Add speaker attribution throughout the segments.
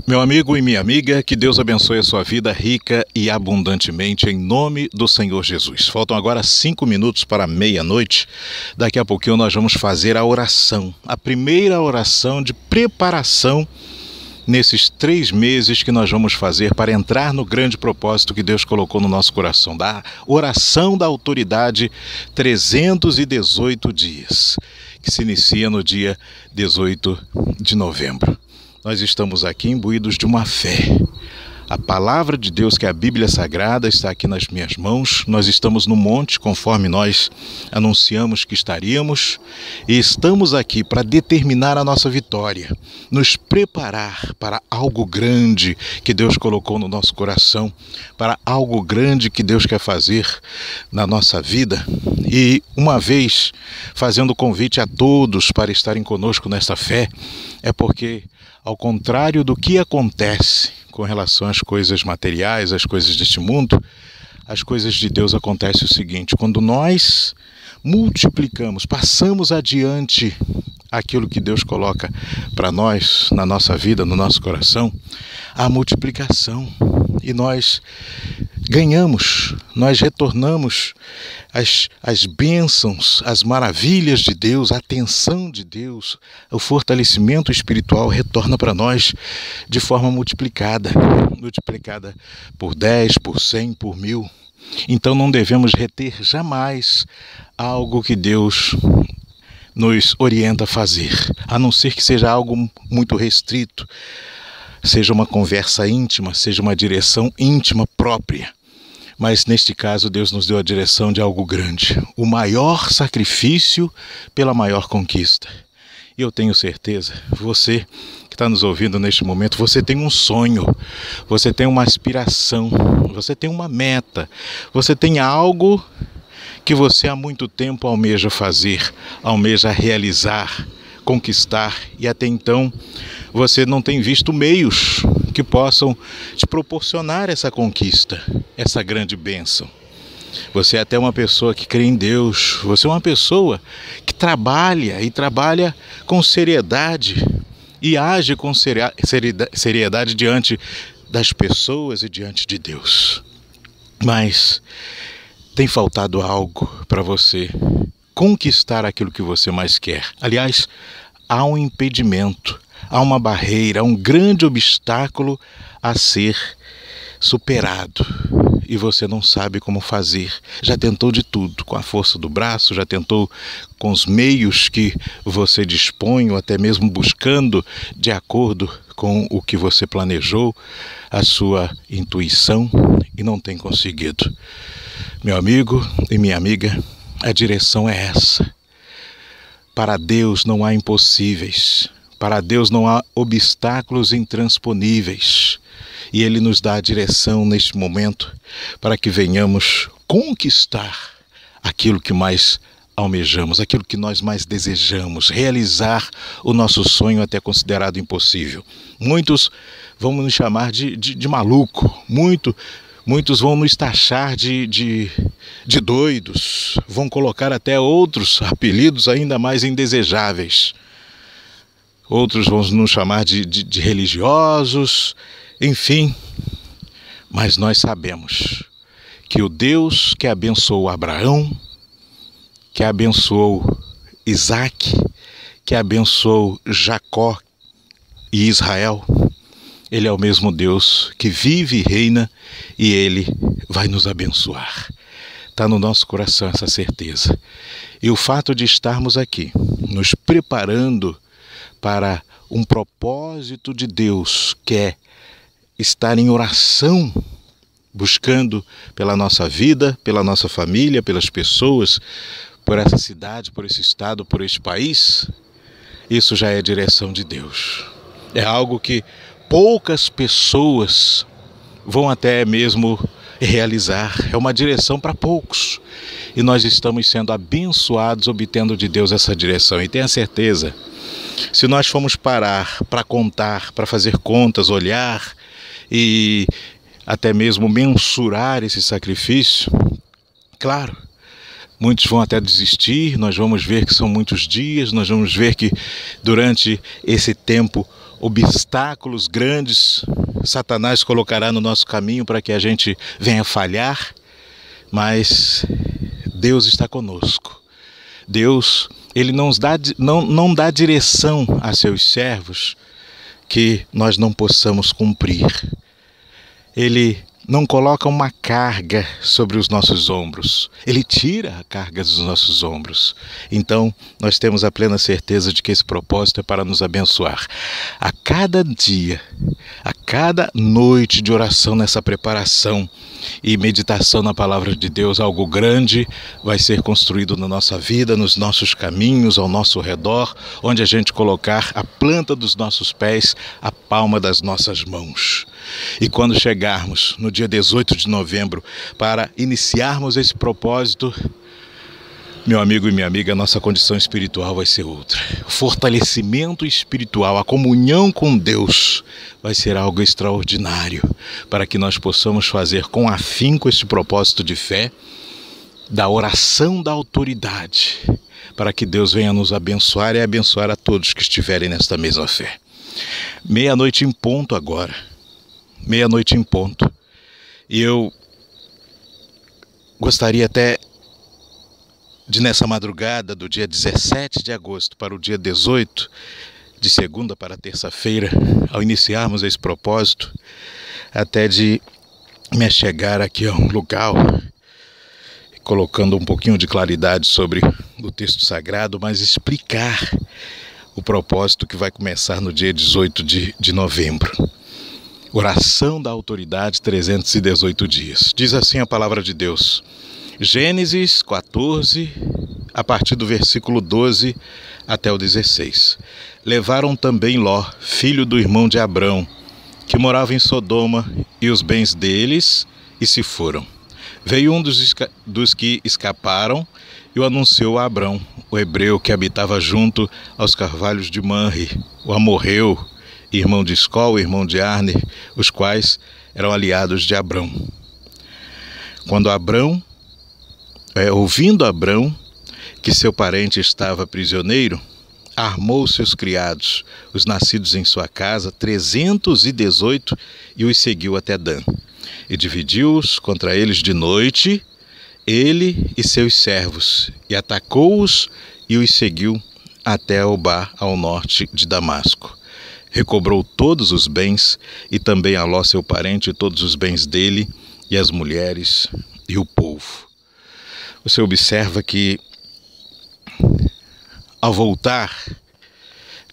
Speaker 1: Meu amigo e minha amiga, que Deus abençoe a sua vida rica e abundantemente em nome do Senhor Jesus. Faltam agora 5 minutos para meia-noite. Daqui a pouquinho nós vamos fazer a oração, a primeira oração de preparação nesses 3 meses que nós vamos fazer para entrar no grande propósito que Deus colocou no nosso coração, da oração da autoridade 318 dias, que se inicia no dia 18 de novembro. Nós estamos aqui imbuídos de uma fé. A palavra de Deus, que é a Bíblia Sagrada, está aqui nas minhas mãos. Nós estamos no monte, conforme nós anunciamos que estaríamos, e estamos aqui para determinar a nossa vitória, nos preparar para algo grande que Deus colocou no nosso coração, para algo grande que Deus quer fazer na nossa vida. E uma vez fazendo convite a todos para estarem conosco nesta fé, é porque, ao contrário do que acontece com relação às coisas materiais, às coisas deste mundo, as coisas de Deus acontecem o seguinte: quando nós multiplicamos, passamos adiante aquilo que Deus coloca para nós, na nossa vida, no nosso coração, a multiplicação, e nós ganhamos, nós retornamos as bênçãos, as maravilhas de Deus, a atenção de Deus, o fortalecimento espiritual retorna para nós de forma multiplicada por 10, por 100, por 1000. Então não devemos reter jamais algo que Deus nos orienta a fazer, a não ser que seja algo muito restrito, seja uma conversa íntima, seja uma direção íntima própria. Mas neste caso Deus nos deu a direção de algo grande, o maior sacrifício pela maior conquista. E eu tenho certeza, você que está nos ouvindo neste momento, você tem um sonho, você tem uma aspiração, você tem uma meta, você tem algo que você há muito tempo almeja fazer, almeja realizar, conquistar, e até então você não tem visto meios que possam te proporcionar essa conquista, essa grande bênção. Você é até uma pessoa que crê em Deus, você é uma pessoa que trabalha com seriedade e age com seriedade diante das pessoas e diante de Deus. Mas tem faltado algo para você conquistar aquilo que você mais quer. Aliás, há um impedimento, há uma barreira, há um grande obstáculo a ser superado. E você não sabe como fazer. Já tentou de tudo, com a força do braço, já tentou com os meios que você dispõe, ou até mesmo buscando de acordo com o que você planejou, a sua intuição, e não tem conseguido. Meu amigo e minha amiga, a direção é essa. Para Deus não há impossíveis. Para Deus não há obstáculos intransponíveis. E Ele nos dá a direção neste momento para que venhamos conquistar aquilo que mais almejamos, aquilo que nós mais desejamos, realizar o nosso sonho até considerado impossível. Muitos vão nos chamar de maluco, muitos vão nos taxar de doidos, vão colocar até outros apelidos ainda mais indesejáveis. Outros vão nos chamar de religiosos, enfim. Mas nós sabemos que o Deus que abençoou Abraão, que abençoou Isaac, que abençoou Jacó e Israel, Ele é o mesmo Deus que vive e reina, e Ele vai nos abençoar. Está no nosso coração essa certeza. E o fato de estarmos aqui, nos preparando para um propósito de Deus, que é estar em oração, buscando pela nossa vida, pela nossa família, pelas pessoas, por essa cidade, por esse estado, por este país, isso já é direção de Deus. É algo que poucas pessoas vão até mesmo realizar, é uma direção para poucos. E nós estamos sendo abençoados, obtendo de Deus essa direção. E tenha certeza, se nós formos parar para contar, para fazer contas, olhar e até mesmo mensurar esse sacrifício, claro, muitos vão até desistir, nós vamos ver que são muitos dias, nós vamos ver que durante esse tempo obstáculos grandes Satanás colocará no nosso caminho para que a gente venha falhar, mas Deus está conosco. Deus, Ele não dá direção a seus servos que nós não possamos cumprir. Ele não coloca uma carga sobre os nossos ombros. Ele tira a carga dos nossos ombros. Então, nós temos a plena certeza de que esse propósito é para nos abençoar. A cada dia, a cada noite de oração nessa preparação e meditação na palavra de Deus, algo grande vai ser construído na nossa vida, nos nossos caminhos, ao nosso redor, onde a gente colocar a planta dos nossos pés, a palma das nossas mãos. E quando chegarmos no dia 18 de novembro para iniciarmos esse propósito, meu amigo e minha amiga, a nossa condição espiritual vai ser outra. O fortalecimento espiritual, a comunhão com Deus vai ser algo extraordinário para que nós possamos fazer com afinco esse propósito de fé, da oração da autoridade, para que Deus venha nos abençoar e abençoar a todos que estiverem nesta mesma fé. Meia-noite em ponto agora. Meia-noite em ponto. E eu gostaria até de, nessa madrugada do dia 17 de agosto para o dia 18, de segunda para terça-feira, ao iniciarmos esse propósito, até de me achegar aqui a um lugar, colocando um pouquinho de claridade sobre o texto sagrado, mas explicar o propósito que vai começar no dia 18 de novembro. Oração da autoridade, 318 dias. Diz assim a palavra de Deus. Gênesis 14, a partir do versículo 12 até o 16. Levaram também Ló, filho do irmão de Abrão, que morava em Sodoma, e os bens deles, e se foram. Veio um dos que escaparam e o anunciou a Abrão, o hebreu que habitava junto aos carvalhos de Manre, o amorreu, irmão de Escol, irmão de Arne, os quais eram aliados de Abrão. Ouvindo Abrão que seu parente estava prisioneiro, armou seus criados, os nascidos em sua casa, 318, e os seguiu até Dan. E dividiu-os contra eles de noite, ele e seus servos, e atacou-os e os seguiu até Obá, ao norte de Damasco. Recobrou todos os bens, e também a Ló, seu parente, todos os bens dele, e as mulheres e o povo. Você observa que, ao voltar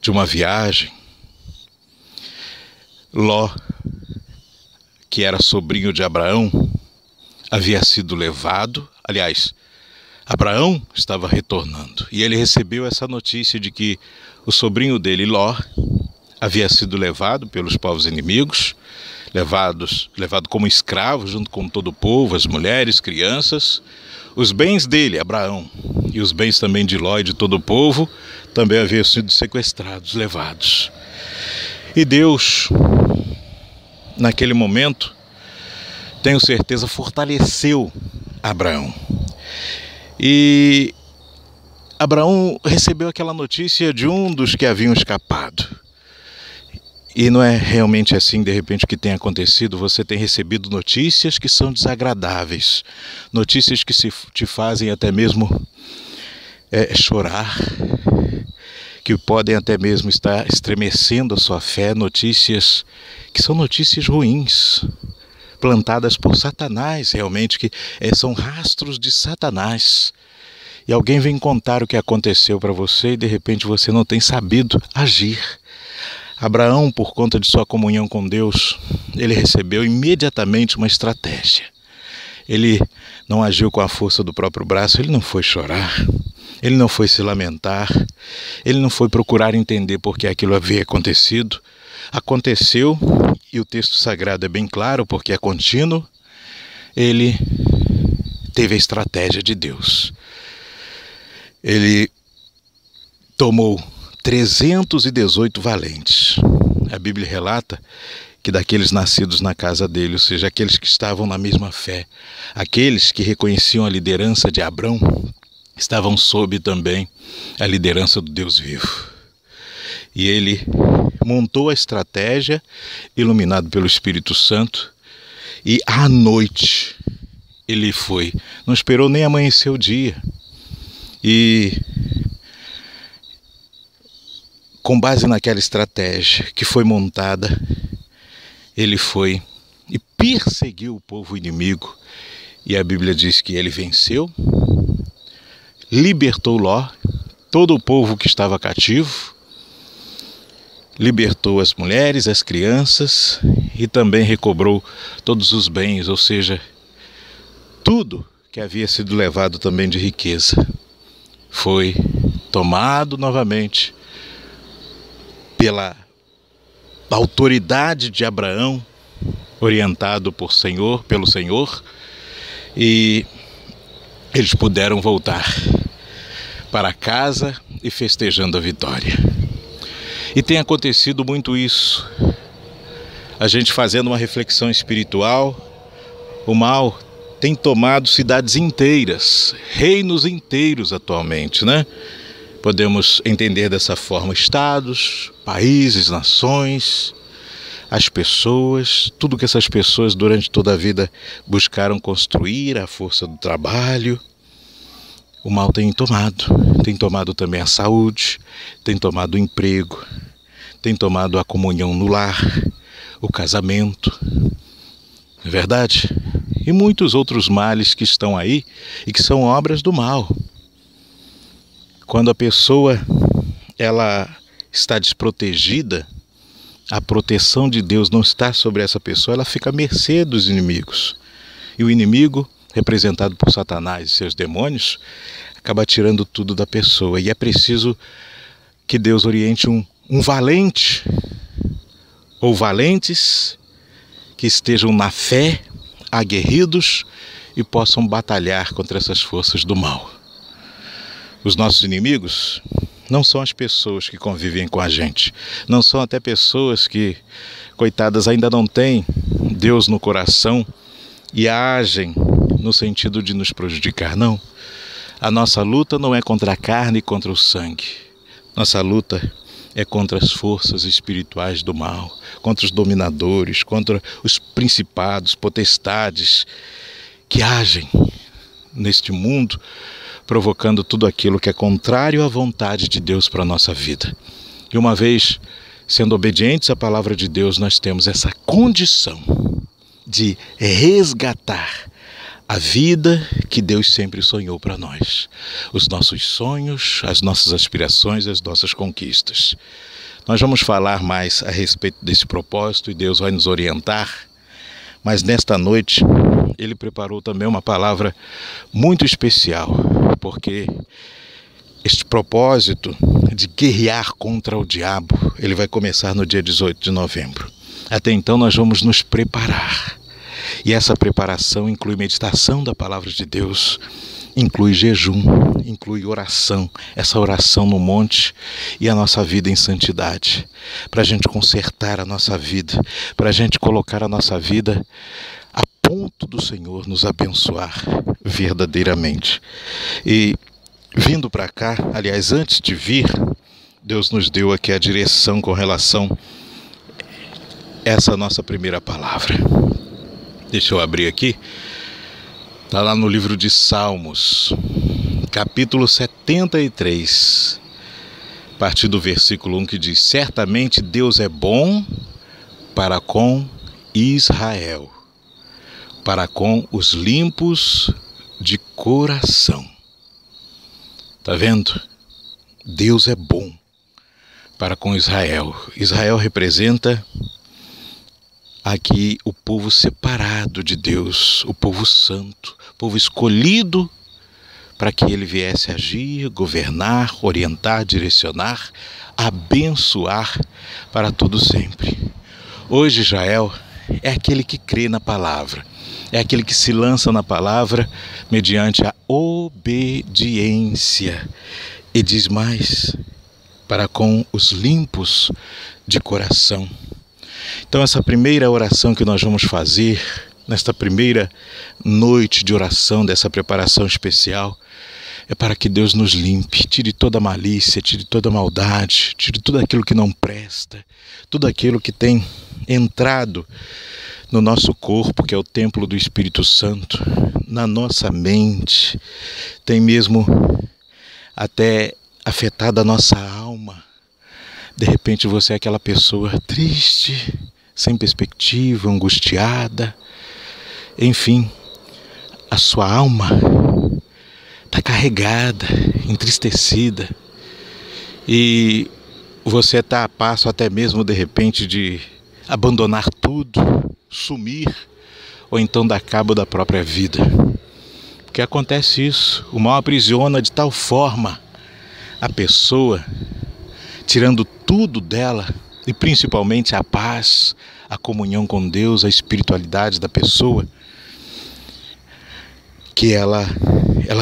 Speaker 1: de uma viagem, Ló, que era sobrinho de Abraão, havia sido levado. Aliás, Abraão estava retornando, e ele recebeu essa notícia de que o sobrinho dele, Ló, havia sido levado pelos povos inimigos, levado como escravo junto com todo o povo, as mulheres, crianças. Os bens dele, Abraão, e os bens também de Ló e de todo o povo, também haviam sido sequestrados, levados. E Deus, naquele momento, tenho certeza, fortaleceu Abraão. E Abraão recebeu aquela notícia de um dos que haviam escapado. E não é realmente assim, de repente, o que tem acontecido. Você tem recebido notícias que são desagradáveis, notícias que te fazem até mesmo chorar, que podem até mesmo estar estremecendo a sua fé, notícias que são notícias ruins, plantadas por Satanás, realmente, que são rastros de Satanás. E alguém vem contar o que aconteceu para você e de repente você não tem sabido agir. Abraão, por conta de sua comunhão com Deus, ele recebeu imediatamente uma estratégia. Ele não agiu com a força do próprio braço, ele não foi chorar, ele não foi se lamentar, ele não foi procurar entender por que aquilo havia acontecido. Aconteceu, e o texto sagrado é bem claro, porque é contínuo. Ele teve a estratégia de Deus. Ele tomou 318 valentes. A Bíblia relata que daqueles nascidos na casa dele, ou seja, aqueles que estavam na mesma fé, aqueles que reconheciam a liderança de Abrão, estavam sob também a liderança do Deus vivo. E ele montou a estratégia, iluminado pelo Espírito Santo, e à noite ele foi. Não esperou nem amanhecer o dia. E com base naquela estratégia que foi montada, ele foi e perseguiu o povo inimigo. E a Bíblia diz que ele venceu, libertou Ló, todo o povo que estava cativo, libertou as mulheres, as crianças e também recobrou todos os bens, ou seja, tudo que havia sido levado também de riqueza foi tomado novamente pela autoridade de Abraão, orientado pelo Senhor, e eles puderam voltar para casa e festejando a vitória. E tem acontecido muito isso. A gente fazendo uma reflexão espiritual, o mal tem tomado cidades inteiras, reinos inteiros atualmente, né? Podemos entender dessa forma: estados, países, nações, as pessoas, tudo que essas pessoas durante toda a vida buscaram construir, a força do trabalho. O mal tem tomado também a saúde, tem tomado o emprego, tem tomado a comunhão no lar, o casamento, não é verdade? E muitos outros males que estão aí e que são obras do mal. Quando a pessoa ela está desprotegida, a proteção de Deus não está sobre essa pessoa, ela fica à mercê dos inimigos. E o inimigo, representado por Satanás e seus demônios, acaba tirando tudo da pessoa. E é preciso que Deus oriente um valente ou valentes que estejam na fé, aguerridos e possam batalhar contra essas forças do mal. Os nossos inimigos não são as pessoas que convivem com a gente, não são até pessoas que, coitadas, ainda não têm Deus no coração e agem no sentido de nos prejudicar. Não, a nossa luta não é contra a carne e contra o sangue. Nossa luta é contra as forças espirituais do mal, contra os dominadores, contra os principados, potestades que agem neste mundo, provocando tudo aquilo que é contrário à vontade de Deus para a nossa vida. E uma vez sendo obedientes à palavra de Deus, nós temos essa condição de resgatar a vida que Deus sempre sonhou para nós, os nossos sonhos, as nossas aspirações, as nossas conquistas. Nós vamos falar mais a respeito desse propósito e Deus vai nos orientar, mas nesta noite Ele preparou também uma palavra muito especial, porque este propósito de guerrear contra o diabo, ele vai começar no dia 18 de novembro. Até então nós vamos nos preparar. E essa preparação inclui meditação da palavra de Deus, inclui jejum, inclui oração, essa oração no monte e a nossa vida em santidade, para a gente consertar a nossa vida, para a gente colocar a nossa vida a ponto do Senhor nos abençoar verdadeiramente. E vindo para cá, aliás, antes de vir, Deus nos deu aqui a direção com relação a essa nossa primeira palavra. Deixa eu abrir aqui. Está lá no livro de Salmos, capítulo 73, a partir do versículo 1, que diz: certamente Deus é bom para com Israel, para com os limpos de coração. Está vendo? Deus é bom para com Israel. Israel representa aqui o povo separado de Deus, o povo santo, o povo escolhido para que ele viesse agir, governar, orientar, direcionar, abençoar para todo sempre. Hoje Israel é aquele que crê na palavra, é aquele que se lança na palavra mediante a obediência. E diz mais: para com os limpos de coração. Então essa primeira oração que nós vamos fazer, nesta primeira noite de oração, dessa preparação especial, é para que Deus nos limpe, tire toda a malícia, tire toda a maldade, tire tudo aquilo que não presta, tudo aquilo que tem entrado no nosso corpo, que é o templo do Espírito Santo, na nossa mente, tem mesmo até afetado a nossa alma. De repente você é aquela pessoa triste, sem perspectiva, angustiada, enfim, a sua alma está carregada, entristecida, e você está a passo até mesmo de repente de abandonar tudo, sumir, ou então dar cabo da própria vida. Porque acontece isso, o mal aprisiona de tal forma a pessoa, tirando tudo dela, e principalmente a paz, a comunhão com Deus, a espiritualidade da pessoa, que ela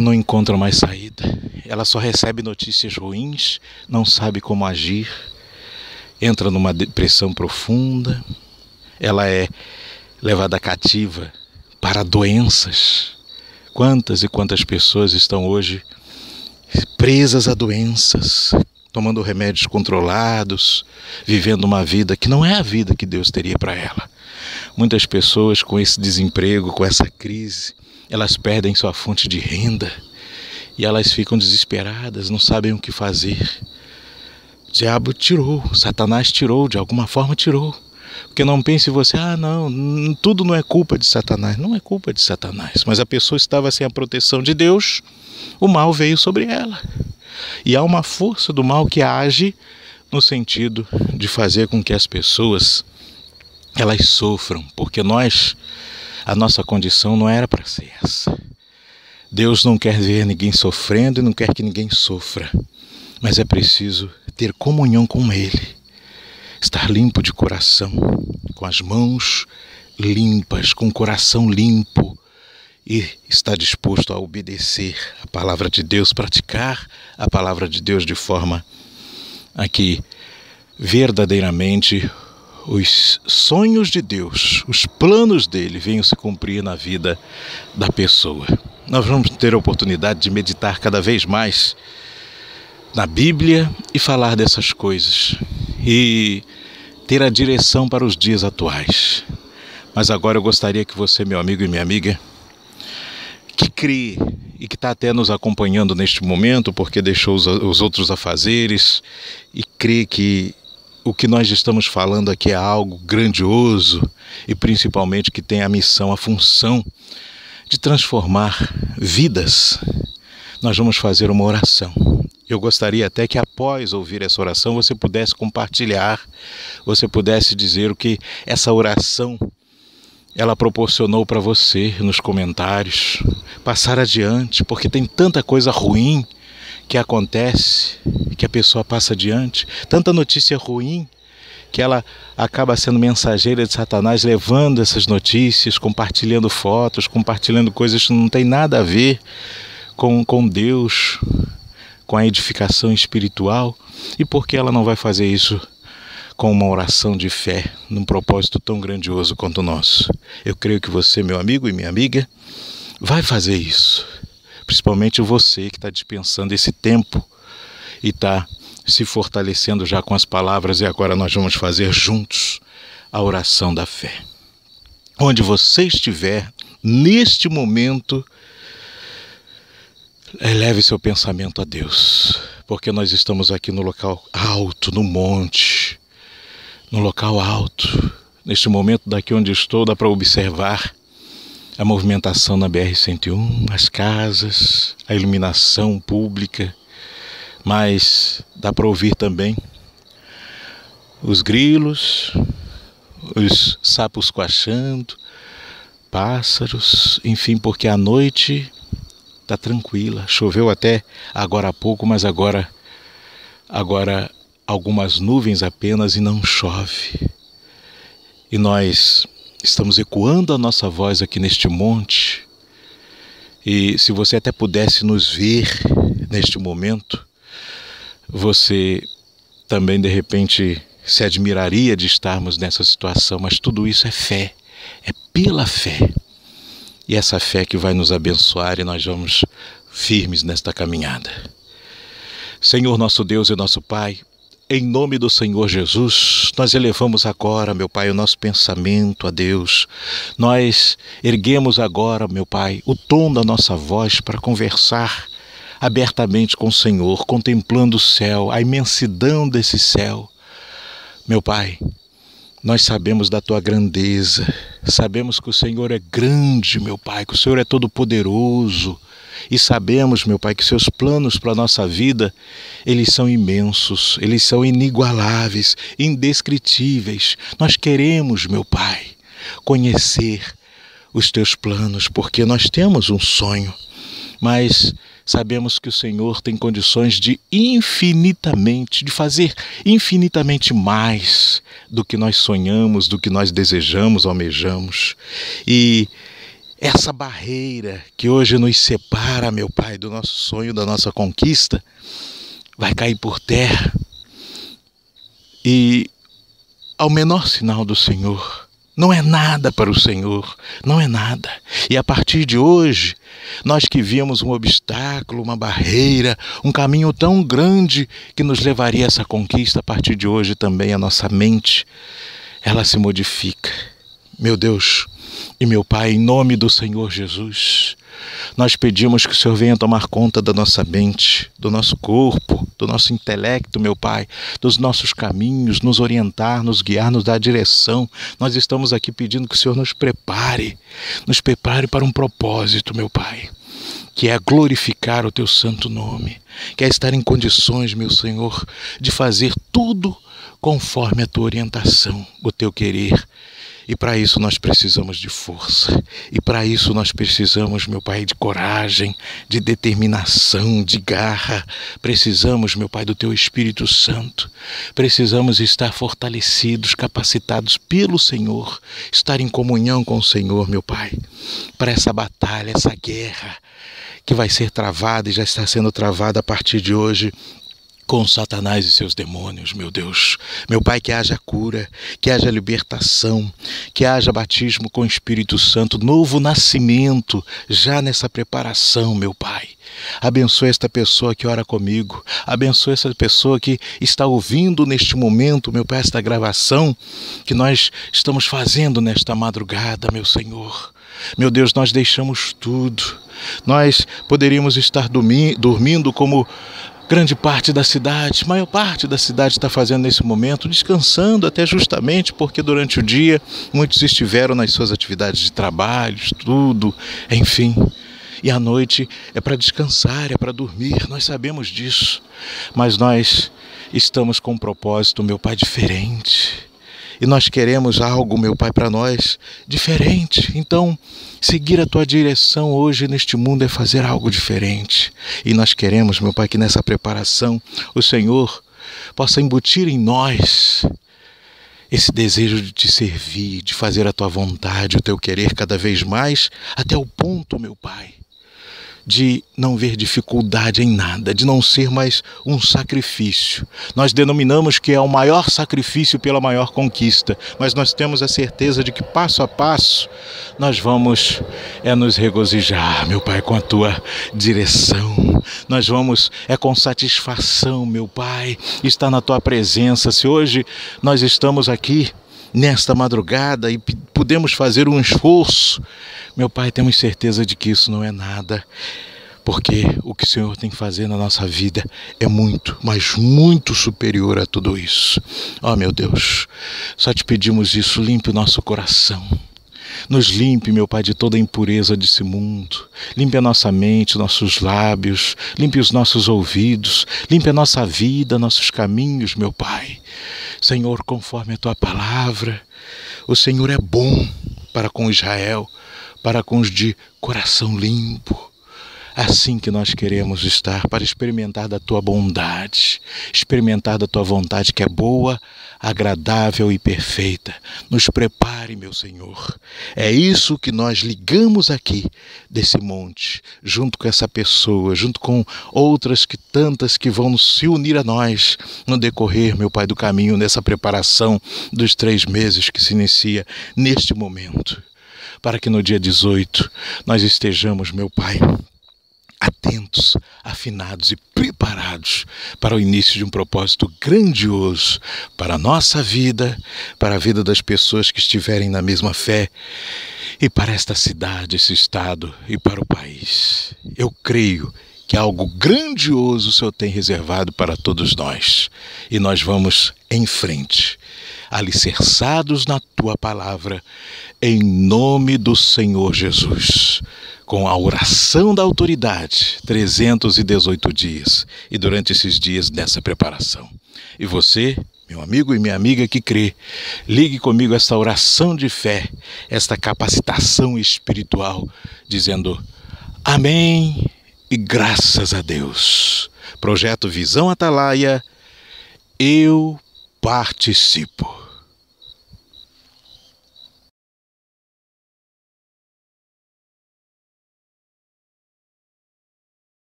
Speaker 1: não encontra mais saída. Ela só recebe notícias ruins, não sabe como agir, entra numa depressão profunda, ela é levada cativa para doenças. Quantas e quantas pessoas estão hoje presas a doenças, tomando remédios controlados, vivendo uma vida que não é a vida que Deus teria para ela. Muitas pessoas com esse desemprego, com essa crise, elas perdem sua fonte de renda e elas ficam desesperadas, não sabem o que fazer. O diabo tirou, Satanás tirou, de alguma forma tirou. Porque não pense você, não, tudo não é culpa de Satanás. Não é culpa de Satanás, mas a pessoa estava sem a proteção de Deus, o mal veio sobre ela. E há uma força do mal que age no sentido de fazer com que as pessoas, elas sofram, porque a nossa condição não era para ser essa. Deus não quer ver ninguém sofrendo e não quer que ninguém sofra, mas é preciso ter comunhão com Ele, estar limpo de coração, com as mãos limpas, com o coração limpo, e estar disposto a obedecer a palavra de Deus, praticar a palavra de Deus de forma a que verdadeiramente os sonhos de Deus, os planos dele venham se cumprir na vida da pessoa. Nós vamos ter a oportunidade de meditar cada vez mais na Bíblia e falar dessas coisas e ter a direção para os dias atuais. Mas agora eu gostaria que você, meu amigo e minha amiga, que crê e que está até nos acompanhando neste momento, porque deixou os outros afazeres, e crê que o que nós estamos falando aqui é algo grandioso e principalmente que tem a missão, a função de transformar vidas. Nós vamos fazer uma oração. Eu gostaria até que após ouvir essa oração você pudesse compartilhar, você pudesse dizer o que essa oração ela proporcionou para você nos comentários, passar adiante, porque tem tanta coisa ruim que acontece, que a pessoa passa adiante, tanta notícia ruim que ela acaba sendo mensageira de Satanás, levando essas notícias, compartilhando fotos, compartilhando coisas que não tem nada a ver com Deus, com a edificação espiritual. E por que ela não vai fazer isso com uma oração de fé, num propósito tão grandioso quanto o nosso? Eu creio que você, meu amigo e minha amiga, vai fazer isso. Principalmente você que está dispensando esse tempo e está se fortalecendo já com as palavras. E agora nós vamos fazer juntos a oração da fé. Onde você estiver, neste momento, eleve seu pensamento a Deus, porque nós estamos aqui no local alto, no monte, no local alto. Neste momento, daqui onde estou, dá para observar a movimentação na BR-101, as casas, a iluminação pública, mas dá para ouvir também os grilos, os sapos coachando, pássaros, enfim, porque a noite está tranquila. Choveu até agora há pouco, mas agora algumas nuvens apenas e não chove. E nós estamos ecoando a nossa voz aqui neste monte. E se você até pudesse nos ver neste momento, você também de repente se admiraria de estarmos nessa situação. Mas tudo isso é fé, é pela fé. E essa fé que vai nos abençoar, e nós vamos firmes nesta caminhada. Senhor nosso Deus e nosso Pai, em nome do Senhor Jesus, nós elevamos agora, meu Pai, o nosso pensamento a Deus. Nós erguemos agora, meu Pai, o tom da nossa voz para conversar abertamente com o Senhor, contemplando o céu, a imensidão desse céu. Meu Pai, nós sabemos da Tua grandeza, sabemos que o Senhor é grande, meu Pai, que o Senhor é todo-poderoso, e sabemos, meu Pai, que Seus planos para a nossa vida, eles são imensos, eles são inigualáveis, indescritíveis. Nós queremos, meu Pai, conhecer os Teus planos, porque nós temos um sonho, mas sabemos que o Senhor tem condições de fazer infinitamente mais do que nós sonhamos, do que nós desejamos, almejamos. E essa barreira que hoje nos separa, meu Pai, do nosso sonho, da nossa conquista, vai cair por terra. E ao menor sinal do Senhor, não é nada para o Senhor, não é nada. E a partir de hoje, nós que víamos um obstáculo, uma barreira, um caminho tão grande que nos levaria a essa conquista, a partir de hoje também a nossa mente, ela se modifica. Meu Deus e meu Pai, em nome do Senhor Jesus, nós pedimos que o Senhor venha tomar conta da nossa mente, do nosso corpo, do nosso intelecto, meu Pai, dos nossos caminhos, nos orientar, nos guiar, nos dar direção. Nós estamos aqui pedindo que o Senhor nos prepare para um propósito, meu Pai, que é glorificar o Teu santo nome, que é estar em condições, meu Senhor, de fazer tudo conforme a Tua orientação, o Teu querer. E para isso nós precisamos de força. E para isso nós precisamos, meu Pai, de coragem, de determinação, de garra. Precisamos, meu Pai, do Teu Espírito Santo. Precisamos estar fortalecidos, capacitados pelo Senhor. Estar em comunhão com o Senhor, meu Pai, para essa batalha, essa guerra que vai ser travada e já está sendo travada a partir de hoje com Satanás e seus demônios, meu Deus. Meu Pai, que haja cura, que haja libertação, que haja batismo com o Espírito Santo, novo nascimento, já nessa preparação, meu Pai. Abençoe esta pessoa que ora comigo, abençoe essa pessoa que está ouvindo neste momento, meu Pai, esta gravação que nós estamos fazendo nesta madrugada, meu Senhor. Meu Deus, nós deixamos tudo. Nós poderíamos estar dormindo como grande parte da cidade, maior parte da cidade está fazendo nesse momento, descansando até justamente porque durante o dia muitos estiveram nas suas atividades de trabalho, estudo, enfim. E à noite é para descansar, é para dormir, nós sabemos disso. Mas nós estamos com um propósito, meu Pai, diferente. E nós queremos algo, meu Pai, para nós diferente. Então, seguir a Tua direção hoje neste mundo é fazer algo diferente. E nós queremos, meu Pai, que nessa preparação o Senhor possa embutir em nós esse desejo de Te servir, de fazer a Tua vontade, o Teu querer cada vez mais, até o ponto, meu Pai, de não ver dificuldade em nada, de não ser mais um sacrifício. Nós denominamos que é o maior sacrifício pela maior conquista, mas nós temos a certeza de que passo a passo nós vamos nos regozijar, meu Pai, com a Tua direção. Nós vamos com satisfação, meu Pai, estar na Tua presença. Se hoje nós estamos aqui nesta madrugada e podemos fazer um esforço, meu Pai, temos certeza de que isso não é nada, porque o que o Senhor tem que fazer na nossa vida é muito, mas muito superior a tudo isso. Ó, meu Deus, só Te pedimos isso, limpe o nosso coração. Nos limpe, meu Pai, de toda a impureza desse mundo. Limpe a nossa mente, nossos lábios, limpe os nossos ouvidos, limpe a nossa vida, nossos caminhos, meu Pai. Senhor, conforme a Tua palavra, o Senhor é bom para com Israel, para com os de coração limpo. Assim que nós queremos estar, para experimentar da Tua bondade, experimentar da Tua vontade que é boa, agradável e perfeita. Nos prepare, meu Senhor. É isso que nós ligamos aqui desse monte, junto com essa pessoa, junto com outras tantas que vão se unir a nós no decorrer, meu Pai, do caminho, nessa preparação dos 3 meses que se inicia neste momento. Para que no dia 18 nós estejamos, meu Pai, atentos, afinados e preparados para o início de um propósito grandioso para a nossa vida, para a vida das pessoas que estiverem na mesma fé e para esta cidade, esse estado e para o país. Eu creio que algo grandioso o Senhor tem reservado para todos nós e nós vamos em frente, alicerçados na Tua palavra, em nome do Senhor Jesus, com a oração da autoridade, 318 dias, e durante esses dias nessa preparação. E você, meu amigo e minha amiga que crê, ligue comigo esta oração de fé, esta capacitação espiritual, dizendo amém e graças a Deus. Projeto Visão Atalaia, eu participo.